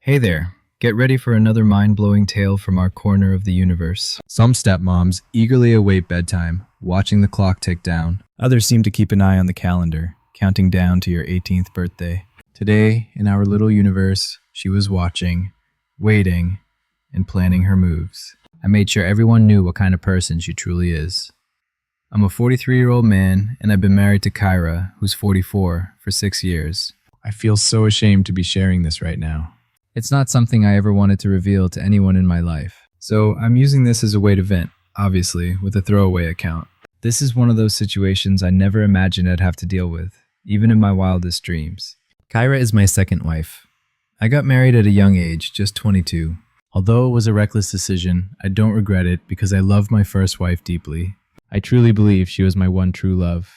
Hey there, get ready for another mind-blowing tale from our corner of the universe. Some stepmoms eagerly await bedtime, watching the clock tick down. Others seem to keep an eye on the calendar, counting down to your 18th birthday. Today, in our little universe, she was watching, waiting, and planning her moves. I made sure everyone knew what kind of person she truly is. I'm a 43-year-old man, and I've been married to Kyra, who's 44, for 6 years. I feel so ashamed to be sharing this right now. It's not something I ever wanted to reveal to anyone in my life, so I'm using this as a way to vent, obviously, with a throwaway account. This is one of those situations I never imagined I'd have to deal with, even in my wildest dreams. Kyra is my second wife. I got married at a young age, just 22. Although it was a reckless decision, I don't regret it because I love my first wife deeply. I truly believe she was my one true love.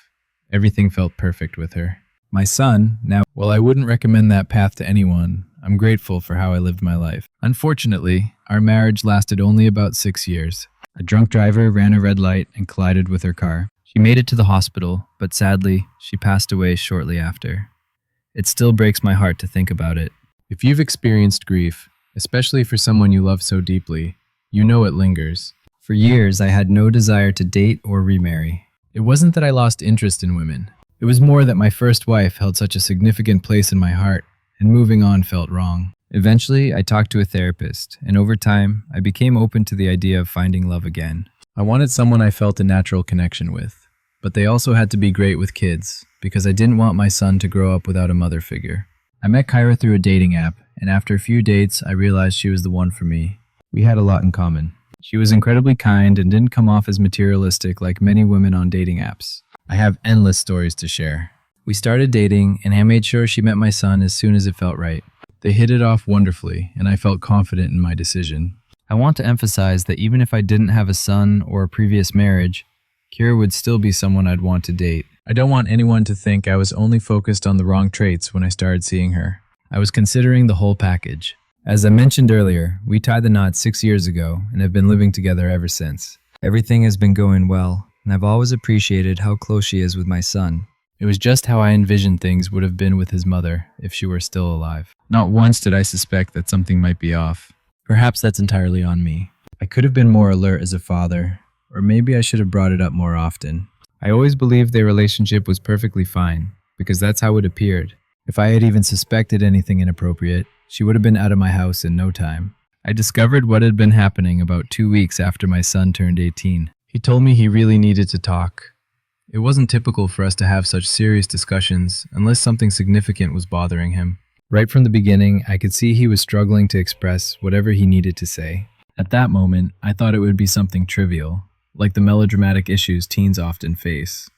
Everything felt perfect with her. My son, now, while I wouldn't recommend that path to anyone, I'm grateful for how I lived my life. Unfortunately, our marriage lasted only about 6 years. A drunk driver ran a red light and collided with her car. She made it to the hospital, but sadly, she passed away shortly after. It still breaks my heart to think about it. If you've experienced grief, especially for someone you love so deeply, you know it lingers. For years, I had no desire to date or remarry. It wasn't that I lost interest in women. It was more that my first wife held such a significant place in my heart, and moving on felt wrong. Eventually, I talked to a therapist, and over time, I became open to the idea of finding love again. I wanted someone I felt a natural connection with, but they also had to be great with kids, because I didn't want my son to grow up without a mother figure. I met Kyra through a dating app, and after a few dates, I realized she was the one for me. We had a lot in common. She was incredibly kind and didn't come off as materialistic like many women on dating apps. I have endless stories to share. We started dating, and I made sure she met my son as soon as it felt right. They hit it off wonderfully, and I felt confident in my decision. I want to emphasize that even if I didn't have a son or a previous marriage, Kyra would still be someone I'd want to date. I don't want anyone to think I was only focused on the wrong traits when I started seeing her. I was considering the whole package. As I mentioned earlier, we tied the knot 6 years ago and have been living together ever since. Everything has been going well, and I've always appreciated how close she is with my son. It was just how I envisioned things would have been with his mother if she were still alive. Not once did I suspect that something might be off. Perhaps that's entirely on me. I could have been more alert as a father, or maybe I should have brought it up more often. I always believed their relationship was perfectly fine, because that's how it appeared. If I had even suspected anything inappropriate, she would have been out of my house in no time. I discovered what had been happening about 2 weeks after my son turned 18. He told me he really needed to talk. It wasn't typical for us to have such serious discussions unless something significant was bothering him. Right from the beginning, I could see he was struggling to express whatever he needed to say. At that moment, I thought it would be something trivial, like the melodramatic issues teens often face.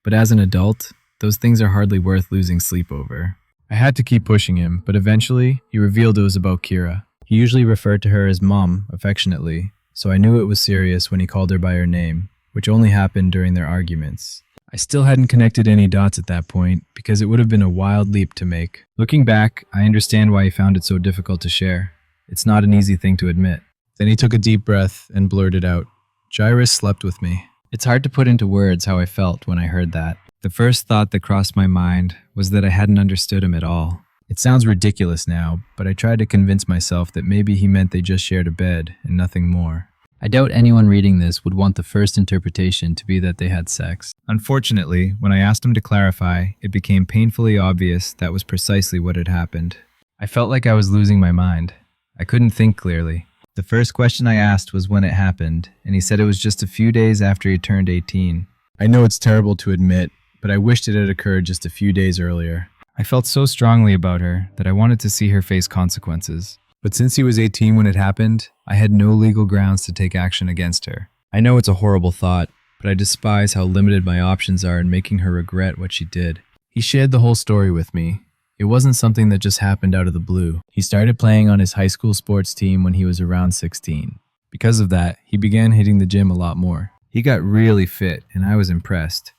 But as an adult, those things are hardly worth losing sleep over. I had to keep pushing him, but eventually, he revealed it was about Kyra. He usually referred to her as Mom, affectionately, so I knew it was serious when he called her by her name, which only happened during their arguments. I still hadn't connected any dots at that point, because it would have been a wild leap to make. Looking back, I understand why he found it so difficult to share. It's not an easy thing to admit. Then he took a deep breath and blurted out, "Jairus slept with me." It's hard to put into words how I felt when I heard that. The first thought that crossed my mind was that I hadn't understood him at all. It sounds ridiculous now, but I tried to convince myself that maybe he meant they just shared a bed and nothing more. I doubt anyone reading this would want the first interpretation to be that they had sex. Unfortunately, when I asked him to clarify, it became painfully obvious that was precisely what had happened. I felt like I was losing my mind. I couldn't think clearly. The first question I asked was when it happened, and he said it was just a few days after he turned 18. I know it's terrible to admit, but I wished it had occurred just a few days earlier. I felt so strongly about her that I wanted to see her face consequences. But since he was 18 when it happened, I had no legal grounds to take action against her. I know it's a horrible thought, but I despise how limited my options are in making her regret what she did. He shared the whole story with me. It wasn't something that just happened out of the blue. He started playing on his high school sports team when he was around 16. Because of that, he began hitting the gym a lot more. He got really fit, and I was impressed.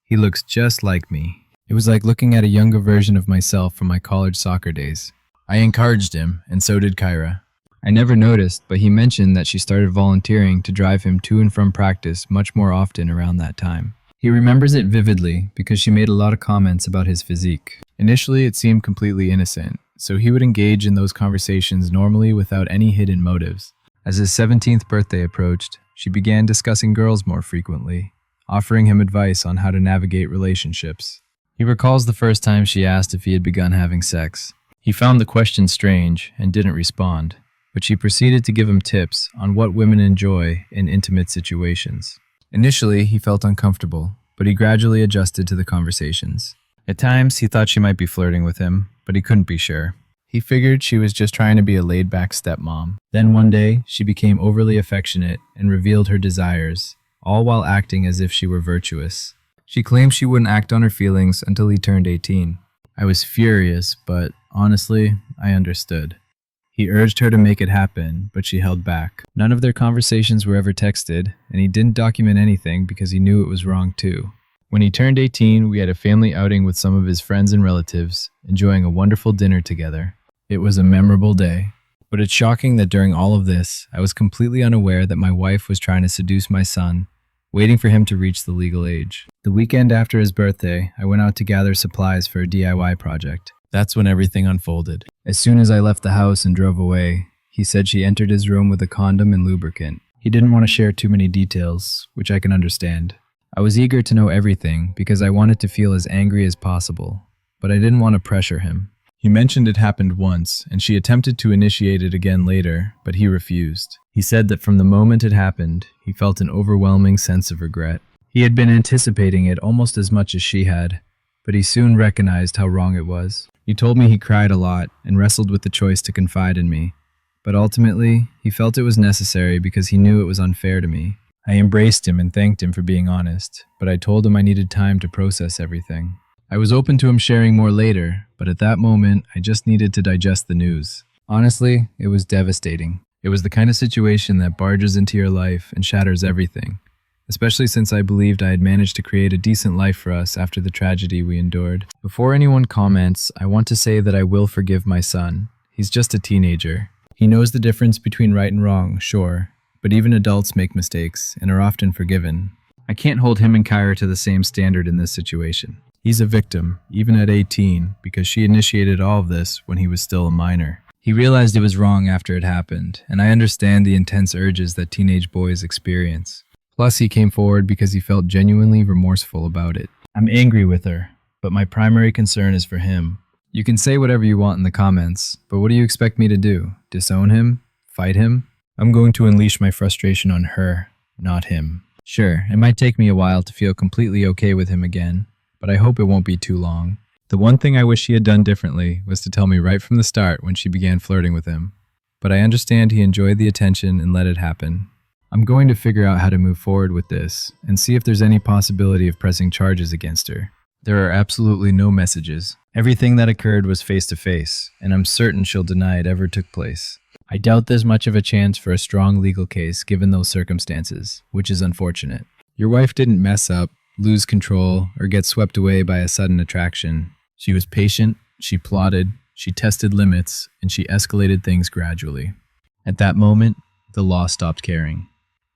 He looks just like me. It was like looking at a younger version of myself from my college soccer days. I encouraged him, and so did Kyra. I never noticed, but he mentioned that she started volunteering to drive him to and from practice much more often around that time. He remembers it vividly because she made a lot of comments about his physique. Initially, it seemed completely innocent, so he would engage in those conversations normally without any hidden motives. As his 17th birthday approached, she began discussing girls more frequently, offering him advice on how to navigate relationships. He recalls the first time she asked if he had begun having sex. He found the question strange and didn't respond, but she proceeded to give him tips on what women enjoy in intimate situations. Initially, he felt uncomfortable, but he gradually adjusted to the conversations. At times, he thought she might be flirting with him, but he couldn't be sure. He figured she was just trying to be a laid-back stepmom. Then one day, she became overly affectionate and revealed her desires, all while acting as if she were virtuous. She claimed she wouldn't act on her feelings until he turned 18. I was furious, but honestly, I understood. He urged her to make it happen, but she held back. None of their conversations were ever texted, and he didn't document anything because he knew it was wrong too. When he turned 18, we had a family outing with some of his friends and relatives, enjoying a wonderful dinner together. It was a memorable day. But it's shocking that during all of this, I was completely unaware that my wife was trying to seduce my son, waiting for him to reach the legal age. The weekend after his birthday, I went out to gather supplies for a DIY project. That's when everything unfolded. As soon as I left the house and drove away, he said she entered his room with a condom and lubricant. He didn't want to share too many details, which I can understand. I was eager to know everything because I wanted to feel as angry as possible, but I didn't want to pressure him. He mentioned it happened once, and she attempted to initiate it again later, but he refused. He said that from the moment it happened, he felt an overwhelming sense of regret. He had been anticipating it almost as much as she had, but he soon recognized how wrong it was. He told me he cried a lot and wrestled with the choice to confide in me, but ultimately, he felt it was necessary because he knew it was unfair to me. I embraced him and thanked him for being honest, but I told him I needed time to process everything. I was open to him sharing more later, but at that moment, I just needed to digest the news. Honestly, it was devastating. It was the kind of situation that barges into your life and shatters everything, especially since I believed I had managed to create a decent life for us after the tragedy we endured. Before anyone comments, I want to say that I will forgive my son. He's just a teenager. He knows the difference between right and wrong, sure, but even adults make mistakes and are often forgiven. I can't hold him and Kyra to the same standard in this situation. He's a victim, even at 18, because she initiated all of this when he was still a minor. He realized it was wrong after it happened, and I understand the intense urges that teenage boys experience. Plus, he came forward because he felt genuinely remorseful about it. I'm angry with her, but my primary concern is for him. You can say whatever you want in the comments, but what do you expect me to do? Disown him? Fight him? I'm going to unleash my frustration on her, not him. Sure, it might take me a while to feel completely okay with him again, but I hope it won't be too long. The one thing I wish he had done differently was to tell me right from the start when she began flirting with him. But I understand he enjoyed the attention and let it happen. I'm going to figure out how to move forward with this and see if there's any possibility of pressing charges against her. There are absolutely no messages. Everything that occurred was face-to-face, and I'm certain she'll deny it ever took place. I doubt there's much of a chance for a strong legal case given those circumstances, which is unfortunate. Your wife didn't mess up, lose control, or get swept away by a sudden attraction. She was patient, she plotted, she tested limits, and she escalated things gradually. At that moment, the law stopped caring.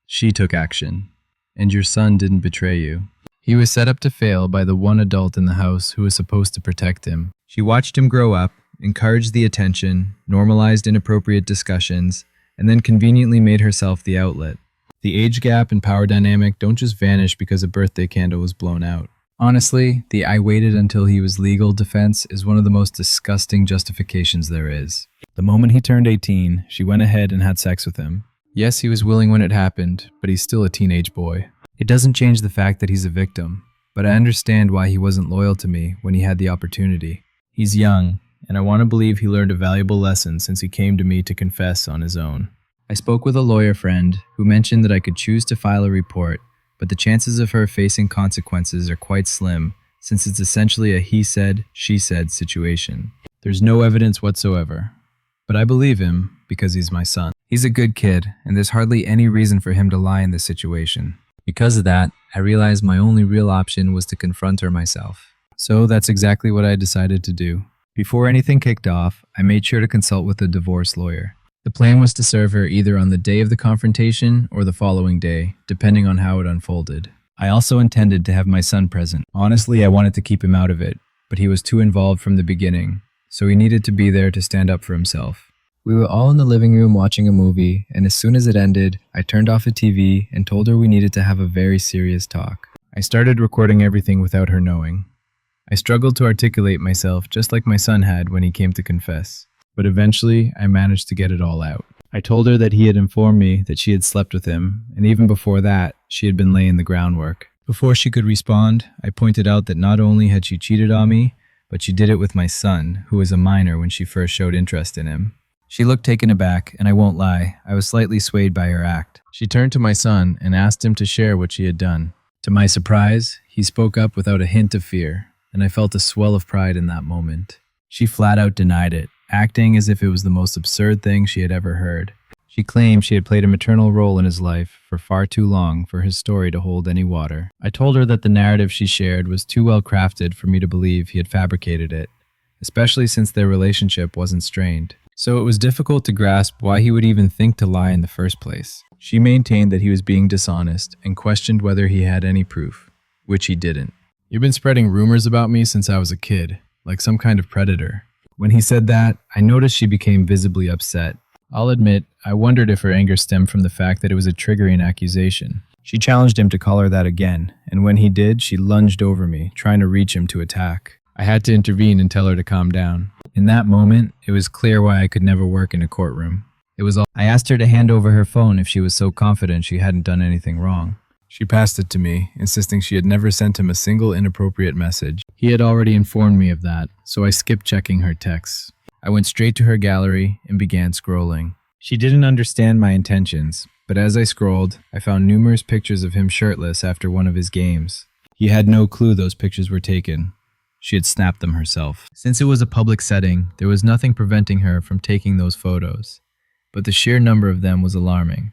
She took action, and your son didn't betray you. He was set up to fail by the one adult in the house who was supposed to protect him. She watched him grow up, encouraged the attention, normalized inappropriate discussions, and then conveniently made herself the outlet. The age gap and power dynamic don't just vanish because a birthday candle was blown out. Honestly, the "I waited until he was legal" defense is one of the most disgusting justifications there is. The moment he turned 18, she went ahead and had sex with him. Yes, he was willing when it happened, but he's still a teenage boy. It doesn't change the fact that he's a victim, but I understand why he wasn't loyal to me when he had the opportunity. He's young, and I want to believe he learned a valuable lesson since he came to me to confess on his own. I spoke with a lawyer friend who mentioned that I could choose to file a report, but the chances of her facing consequences are quite slim since it's essentially a he said, she said situation. There's no evidence whatsoever, but I believe him because he's my son. He's a good kid, and there's hardly any reason for him to lie in this situation. Because of that, I realized my only real option was to confront her myself. So that's exactly what I decided to do. Before anything kicked off, I made sure to consult with a divorce lawyer. The plan was to serve her either on the day of the confrontation or the following day, depending on how it unfolded. I also intended to have my son present. Honestly, I wanted to keep him out of it, but he was too involved from the beginning, so he needed to be there to stand up for himself. We were all in the living room watching a movie, and as soon as it ended, I turned off the TV and told her we needed to have a very serious talk. I started recording everything without her knowing. I struggled to articulate myself just like my son had when he came to confess, but eventually I managed to get it all out. I told her that he had informed me that she had slept with him, and even before that, she had been laying the groundwork. Before she could respond, I pointed out that not only had she cheated on me, but she did it with my son, who was a minor when she first showed interest in him. She looked taken aback, and I won't lie, I was slightly swayed by her act. She turned to my son and asked him to share what she had done. To my surprise, he spoke up without a hint of fear, and I felt a swell of pride in that moment. She flat out denied it, acting as if it was the most absurd thing she had ever heard. She claimed she had played a maternal role in his life for far too long for his story to hold any water. I told her that the narrative she shared was too well crafted for me to believe he had fabricated it, especially since their relationship wasn't strained. So it was difficult to grasp why he would even think to lie in the first place. She maintained that he was being dishonest and questioned whether he had any proof, which he didn't. "You've been spreading rumors about me since I was a kid, like some kind of predator." When he said that, I noticed she became visibly upset. I'll admit, I wondered if her anger stemmed from the fact that it was a triggering accusation. She challenged him to call her that again, and when he did, she lunged over me, trying to reach him to attack. I had to intervene and tell her to calm down. In that moment, it was clear why I could never work in a courtroom. I asked her to hand over her phone if she was so confident she hadn't done anything wrong. She passed it to me, insisting she had never sent him a single inappropriate message. He had already informed me of that, so I skipped checking her texts. I went straight to her gallery and began scrolling. She didn't understand my intentions, but as I scrolled, I found numerous pictures of him shirtless after one of his games. He had no clue those pictures were taken. She had snapped them herself. Since it was a public setting, there was nothing preventing her from taking those photos, but the sheer number of them was alarming,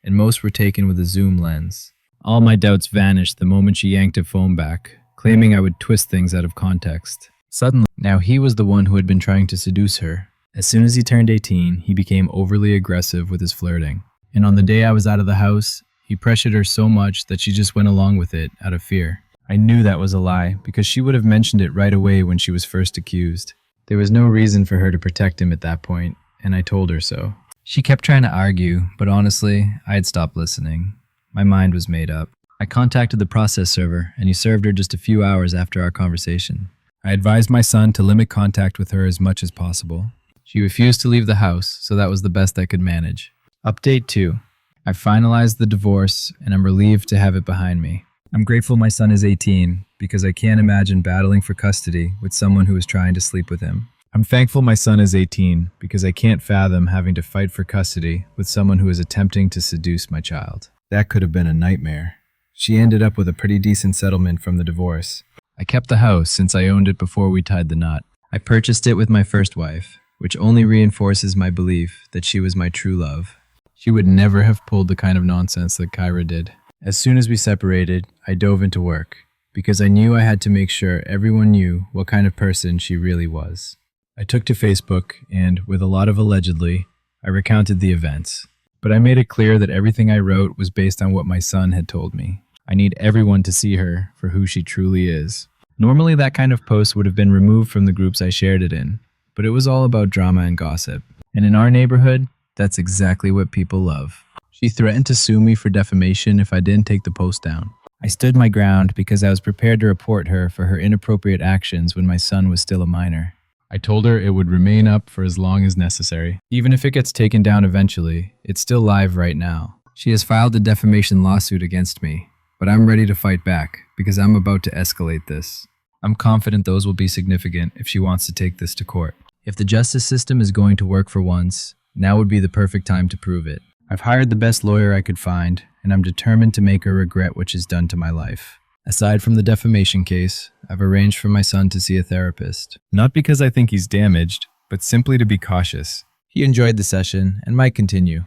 and most were taken with a zoom lens. All my doubts vanished the moment she yanked her phone back, claiming I would twist things out of context. Suddenly, now he was the one who had been trying to seduce her. As soon as he turned 18, he became overly aggressive with his flirting. And on the day I was out of the house, he pressured her so much that she just went along with it out of fear. I knew that was a lie because she would have mentioned it right away when she was first accused. There was no reason for her to protect him at that point, and I told her so. She kept trying to argue, but honestly, I had stopped listening. My mind was made up. I contacted the process server, and he served her just a few hours after our conversation. I advised my son to limit contact with her as much as possible. She refused to leave the house, so that was the best I could manage. Update 2. I finalized the divorce, and I'm relieved to have it behind me. I'm grateful my son is 18, because I can't imagine battling for custody with someone who is trying to sleep with him. I'm thankful my son is 18, because I can't fathom having to fight for custody with someone who is attempting to seduce my child. That could have been a nightmare. She ended up with a pretty decent settlement from the divorce. I kept the house since I owned it before we tied the knot. I purchased it with my first wife, which only reinforces my belief that she was my true love. She would never have pulled the kind of nonsense that Kyra did. As soon as we separated, I dove into work, because I knew I had to make sure everyone knew what kind of person she really was. I took to Facebook, and, with a lot of allegedly, I recounted the events. But I made it clear that everything I wrote was based on what my son had told me. I need everyone to see her for who she truly is. Normally that kind of post would have been removed from the groups I shared it in, but it was all about drama and gossip. And in our neighborhood, that's exactly what people love. She threatened to sue me for defamation if I didn't take the post down. I stood my ground because I was prepared to report her for her inappropriate actions when my son was still a minor. I told her it would remain up for as long as necessary. Even if it gets taken down eventually, it's still live right now. She has filed a defamation lawsuit against me, but I'm ready to fight back because I'm about to escalate this. I'm confident those will be significant if she wants to take this to court. If the justice system is going to work for once, now would be the perfect time to prove it. I've hired the best lawyer I could find, and I'm determined to make her regret what she's done to my life. Aside from the defamation case, I've arranged for my son to see a therapist. Not because I think he's damaged, but simply to be cautious. He enjoyed the session and might continue.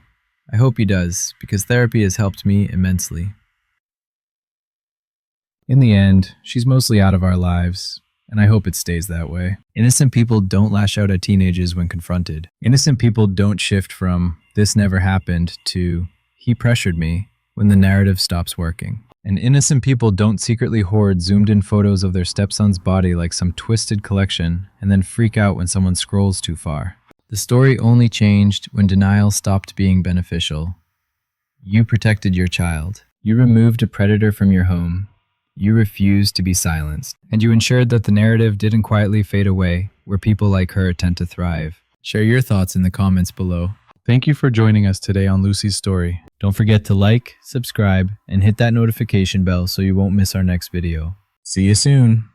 I hope he does, because therapy has helped me immensely. In the end, she's mostly out of our lives, and I hope it stays that way. Innocent people don't lash out at teenagers when confronted. Innocent people don't shift from, "this never happened," to, "he pressured me," when the narrative stops working. And innocent people don't secretly hoard zoomed-in photos of their stepson's body like some twisted collection and then freak out when someone scrolls too far. The story only changed when denial stopped being beneficial. You protected your child. You removed a predator from your home. You refused to be silenced. And you ensured that the narrative didn't quietly fade away, where people like her tend to thrive. Share your thoughts in the comments below. Thank you for joining us today on Luci's story. Don't forget to like, subscribe, and hit that notification bell so you won't miss our next video. See you soon.